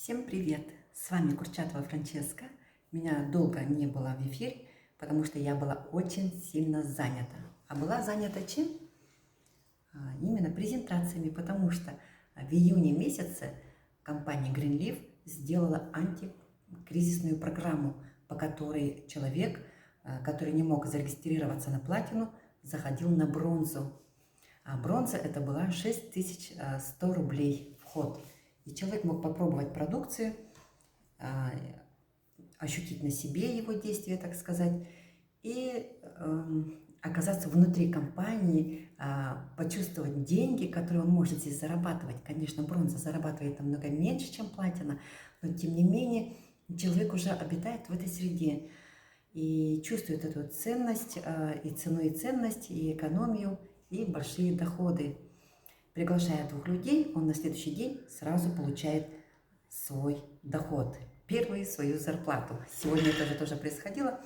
Всем привет! С вами Курчатова Франческа. Меня долго не было в эфире, потому что я была очень сильно занята. А была занята чем? Именно презентациями, потому что в июне месяце компания Greenleaf сделала антикризисную программу, по которой человек, который не мог зарегистрироваться на платину, заходил на бронзу. А бронза это была 6100 рублей вход. И человек мог попробовать продукцию, ощутить на себе его действия, так сказать, и оказаться внутри компании, почувствовать деньги, которые он может здесь зарабатывать. Конечно, бронза зарабатывает намного меньше, чем платина, но тем не менее человек уже обитает в этой среде и чувствует эту ценность, и цену, и ценность, и экономию, и большие доходы. Приглашая двух людей, он на следующий день сразу получает свой доход, первую свою зарплату. Сегодня это же тоже происходило.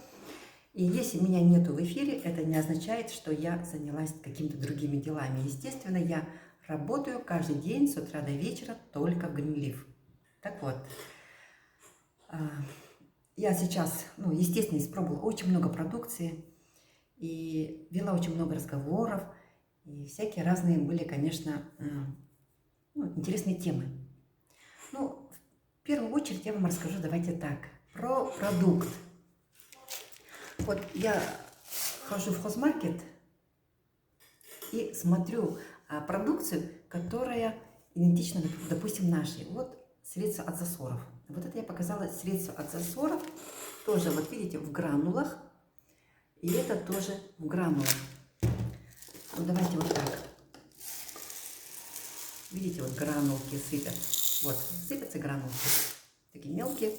И если меня нету в эфире, это не означает, что я занялась какими-то другими делами. Естественно, я работаю каждый день с утра до вечера только в Greenleaf. Так вот, я сейчас, естественно, испробовала очень много продукции и вела очень много разговоров. И всякие разные были, конечно, интересные темы. В первую очередь я вам расскажу, давайте так, про продукт. Вот я хожу в хозмаркет и смотрю продукцию, которая идентична, допустим, нашей. Вот средство от засоров. Вот это я показала средство от засоров, тоже, вот видите, в гранулах. И это тоже в гранулах. Вот давайте вот так. Видите, вот гранулки сыпят. Вот, сыпятся гранулки. Такие мелкие.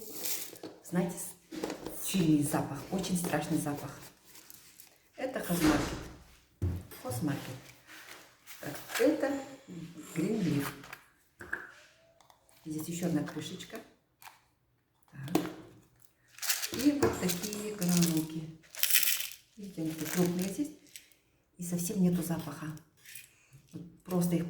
Знаете, сильный запах, очень страшный запах. Это хозмаркет. Хозмаркет. Это Greenleaf. Здесь еще одна крышечка. Так. И вот такие гранулки. Видите, они такие крупные здесь. И совсем нету запаха. Просто их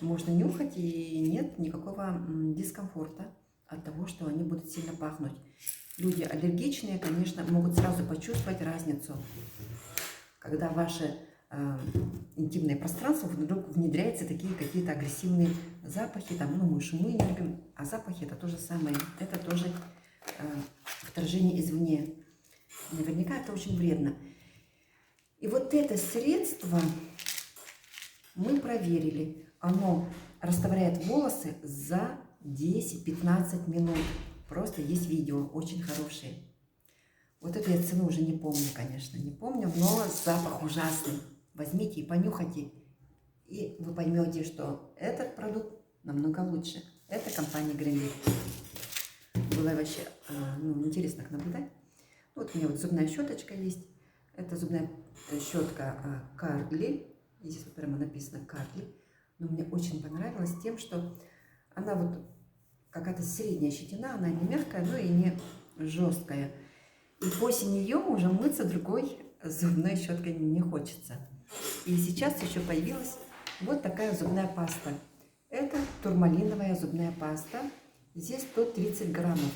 можно нюхать, и нет никакого дискомфорта от того, что они будут сильно пахнуть. Люди аллергичные, конечно, могут сразу почувствовать разницу, когда в ваше интимное пространство вдруг внедряются такие какие-то агрессивные запахи, мы шумы не любим, а запахи это то же самое, это тоже вторжение извне. Наверняка это очень вредно. И вот это средство мы проверили. Оно растворяет волосы за 10-15 минут. Просто есть видео, очень хорошие. Вот эту я цену уже не помню, конечно, не помню, но запах ужасный. Возьмите и понюхайте, и вы поймете, что этот продукт намного лучше. Это компания Greenleaf. Было вообще интересно их наблюдать. Вот у меня вот зубная щеточка есть. Это зубная щетка Кардли. Здесь вот прямо написано Кардли. Но мне очень понравилось тем, что она вот какая-то средняя щетина. Она не мягкая, но и не жесткая. И после нее уже мыться другой зубной щеткой не хочется. И сейчас еще появилась вот такая зубная паста. Это турмалиновая зубная паста. Здесь 130 граммов.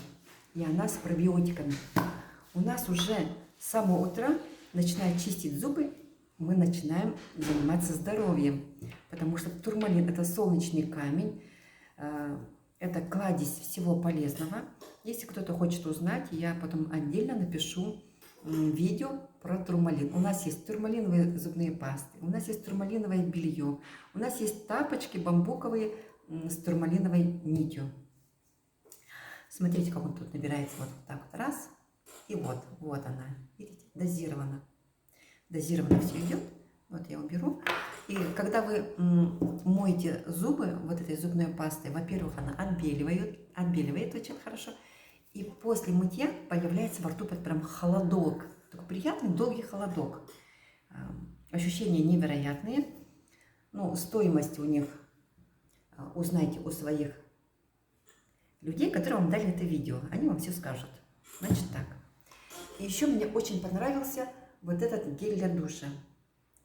И она с пробиотиками. У нас уже с самого утра, начиная чистить зубы, мы начинаем заниматься здоровьем. Потому что турмалин – это солнечный камень, это кладезь всего полезного. Если кто-то хочет узнать, я потом отдельно напишу видео про турмалин. У нас есть турмалиновые зубные пасты, у нас есть турмалиновое белье, у нас есть тапочки бамбуковые с турмалиновой нитью. Смотрите, как он тут набирается вот так вот, раз. И вот она, видите, дозировано. Дозированно все идет. Вот я уберу. И когда вы моете зубы вот этой зубной пастой, во-первых, она отбеливает очень хорошо. И после мытья появляется во рту прям холодок. Такой приятный, долгий холодок. Ощущения невероятные. Стоимость у них узнайте у своих людей, которые вам дали это видео. Они вам все скажут. Значит так. И еще мне очень понравился вот этот гель для душа.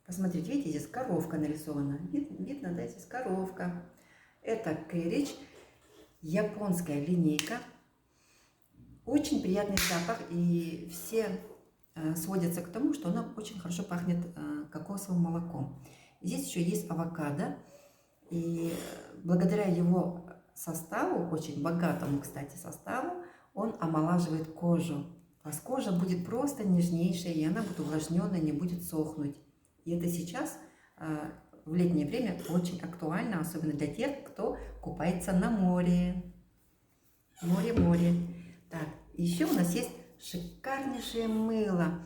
Посмотрите, видите, здесь коровка нарисована. Видно, да, здесь коровка. Это Кэрридж. японская линейка. Очень приятный запах, и все сводятся к тому, что она очень хорошо пахнет кокосовым молоком. Здесь еще есть авокадо, и благодаря его составу, очень богатому, кстати, составу, он омолаживает кожу. У вас кожа будет просто нежнейшая, и она будет увлажненная, не будет сохнуть. И это сейчас в летнее время очень актуально, особенно для тех, кто купается на море. Море. Так, еще у нас есть шикарнейшее мыло.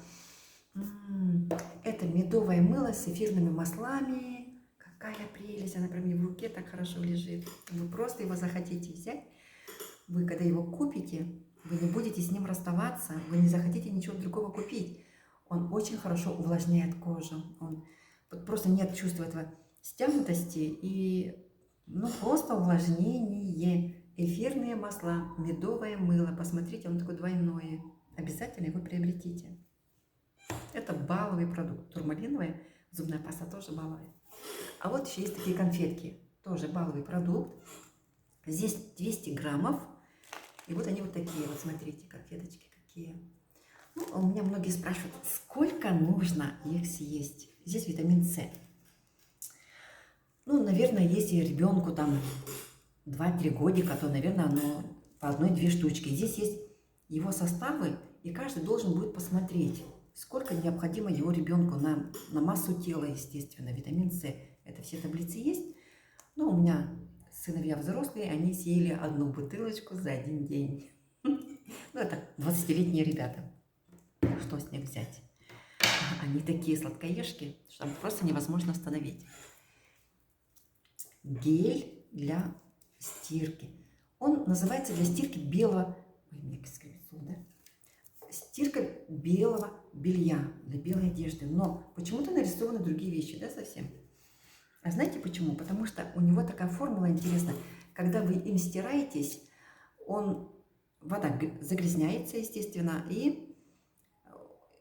Это медовое мыло с эфирными маслами. Какая прелесть, она прям в руке так хорошо лежит. Вы просто его захотите взять. Вы, когда его купите, вы не будете с ним расставаться, вы не захотите ничего другого купить. Он очень хорошо увлажняет кожу. Просто нет чувства этого стянутости и просто увлажнение. Эфирные масла, медовое мыло. Посмотрите, он такое двойное. Обязательно его приобретите. Это баловый продукт. Турмалиновая зубная паста тоже баловая. А вот еще есть такие конфетки. Тоже баловый продукт. Здесь 200 граммов. И вот они вот такие. Вот смотрите, конфеточки какие. У меня многие спрашивают, сколько нужно их съесть. Здесь витамин С. Наверное, если ребенку там 2-3 годика, то, наверное, оно по 1-2 штучки. Здесь есть его составы, и каждый должен будет посмотреть, сколько необходимо его ребенку на массу тела, естественно. Витамин С. Это все таблицы есть. У меня сыновья взрослые, они съели 1 бутылочку за 1 день. Это 20-летние ребята. Что с них взять? Они такие сладкоежки, что там просто невозможно остановить. Гель для стирки. Он называется для стирки белого... Ой, мне скрипнуло, да? Стирка белого белья, для белой одежды. Но почему-то нарисованы другие вещи, да, совсем? А знаете почему? Потому что у него такая формула интересная. Когда вы им стираетесь, вода загрязняется, естественно, и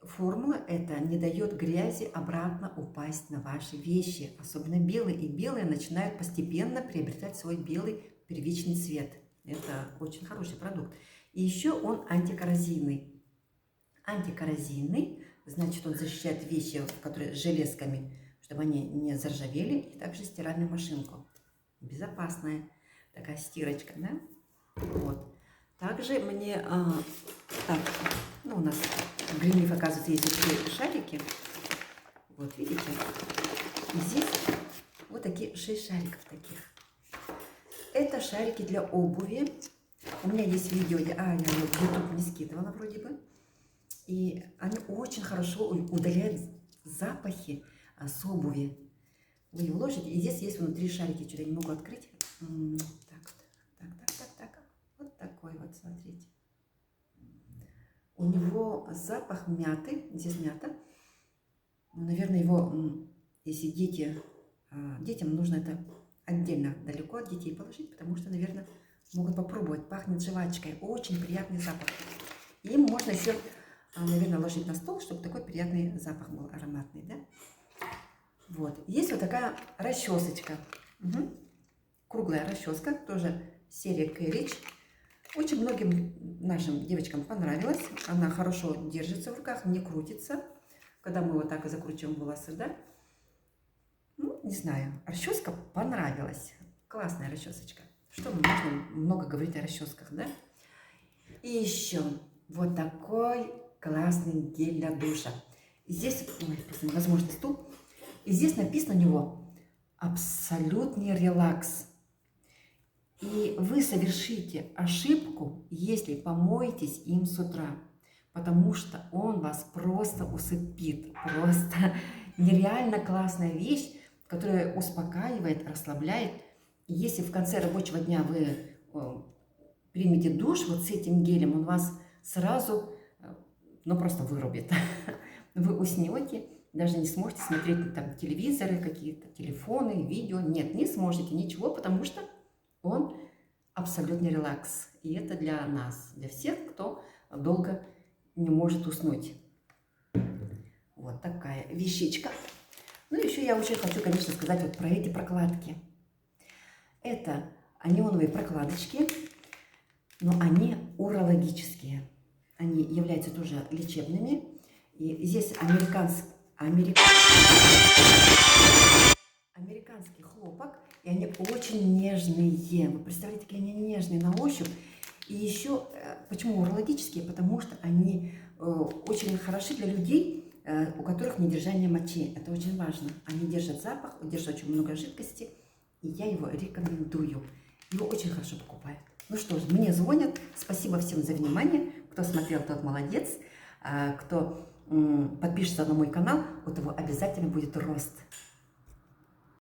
формула эта не дает грязи обратно упасть на ваши вещи, особенно белые. И белые начинают постепенно приобретать свой белый первичный цвет. Это очень хороший продукт. И еще он антикоррозийный. Антикоррозийный, значит, он защищает вещи, которые с железками, чтобы они не заржавели. И также стиральную машинку. Безопасная такая стирочка, да? Вот. Также мне... у нас в Greenleaf, оказывается, есть такие шарики. Вот, видите? И здесь вот такие 6 шариков таких. Это шарики для обуви. У меня есть видео, я в YouTube не скидывала вроде бы. И они очень хорошо удаляют запахи с обуви. Вы его ложите, и здесь есть внутри шарики. Что-то я не могу открыть. Так. Вот такой вот, смотрите. У него запах мяты. Здесь мята. Наверное, его, если детям нужно это отдельно, далеко от детей положить, потому что, наверное, могут попробовать. Пахнет жвачкой. Очень приятный запах. Им можно еще, наверное, ложить на стол, чтобы такой приятный запах был, ароматный, да? Вот. Есть вот такая расчесочка. Круглая расческа, тоже серия Кэрридж. Очень многим нашим девочкам понравилась. Она хорошо держится в руках, не крутится. Когда мы вот так и закручиваем волосы, да? Не знаю, расческа понравилась. Классная расчесочка. Что можно много говорить о расческах, да? И еще вот такой классный гель для душа. И здесь, просто невозможно стул. И здесь написано у него абсолютный релакс. И вы совершите ошибку, если помоетесь им с утра, потому что он вас просто усыпит. Просто нереально классная вещь, которая успокаивает, расслабляет. И если в конце рабочего дня вы примете душ вот с этим гелем, он вас сразу, просто вырубит. Вы уснете, даже не сможете смотреть там телевизоры, какие-то телефоны, видео. Нет, не сможете ничего, потому что он абсолютный релакс. И это для нас, для всех, кто долго не может уснуть. Вот такая вещичка. Еще я очень хочу, конечно, сказать вот про эти прокладки. Это анионовые прокладочки. но они урологические. Они являются тоже лечебными. И здесь американский хлопок, и они очень нежные. Вы представляете, какие они нежные на ощупь. И еще, почему урологические? Потому что они очень хороши для людей, у которых недержание мочи. Это очень важно. Они держат запах, держат очень много жидкости, и я его рекомендую. Его очень хорошо покупают. Ну что ж, мне звонят. Спасибо всем за внимание. Кто смотрел, тот молодец. Кто подпишется на мой канал, у того обязательно будет рост.